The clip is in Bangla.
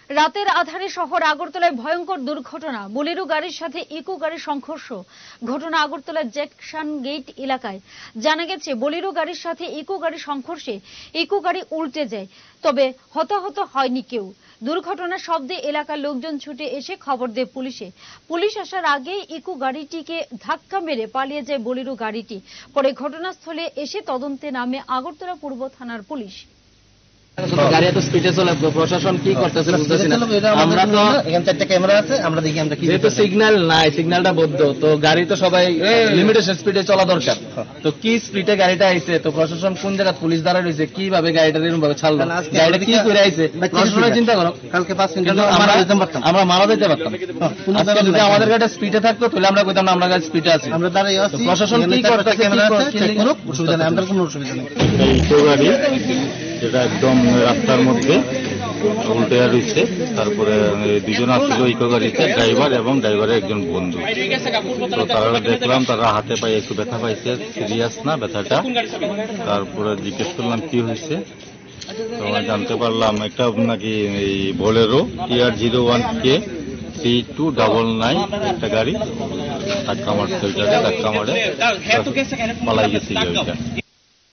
রাতের আধারে শহর আগরতলায় ভয়ঙ্কর দুর্ঘটনা, বোলেরো গাড়ির সাথে ইকো গাড়ির সংঘর্ষ। ঘটনা আগরতলার জ্যাকসন গেট এলাকায়। জানা গেছে, বোলেরো গাড়ির সাথে ইকো গাড়ির সংঘর্ষে ইকো গাড়ি উল্টে যায়, তবে হতাহত হয়নি কেউ। দুর্ঘটনার শব্দে এলাকার লোকজন ছুটে এসে খবর দেয় পুলিশে। পুলিশ আসার আগেই ইকো গাড়িটিকে ধাক্কা মেরে পালিয়ে যায় বোলেরো গাড়িটি। পরে ঘটনাস্থলে এসে তদন্তে নামে আগরতলা পূর্ব থানার পুলিশ। গাড়ি এত স্পিডে চলে, প্রশাসন কি করতেছে বুঝতেছি না। আমরা তো এখানে 4টা ক্যামেরা আছে, আমরা দেখি আমরা কি, যেহেতু সিগন্যাল নাই, সিগন্যালটা বদ্ধ, তো গাড়ি তো সবাই লিমিটেশন স্পিডে চলা দরকার। তো কি স্পিডে গাড়িটা আইছে, তো প্রশাসন কোন জায়গা পুলিশ দ্বারা রয়েছে, কিভাবে গাড়িটা এরকম ভাবে ছাড়লো, গাড়িটা কি করে আইছে প্রশাসনের চিন্তা করো। কালকে 5 মিনিট আমরা মারা যেতে পারতাম। আজকে যদি আমাদের গাড়িটা স্পিডে থাকতো তাহলে আমরা কইতাম না আমরা গাড়ি স্পিডে আছি। আমরা দাঁড়িয়ে আছি, প্রশাসন কি করতেছে, ক্যামেরা আছে, চেক করুক, অসুবিধা নেই, আমাদের কোনো অসুবিধা নেই। ইকো গাড়ি যেটা একদম রাস্তার মধ্যে উল্টে রয়েছে, তারপরে দুজন আসছিল ইকো গাড়িতে, ড্রাইভার এবং ড্রাইভারের একজন বন্ধু। তো তারা দেখলাম তারা হাতে পায়ে একটু ব্যথা পাইছে, সিরিয়াস না ব্যথাটা। তারপরে জিজ্ঞেস করলাম কি হয়েছে, তো আমরা জানতে পারলাম একটা নাকি এই বোলেরো TR01K 3299 একটা গাড়ি ধাক্কা মারছে, ওইটাকে ধাক্কা মারে পালাই গেছে ওইটা।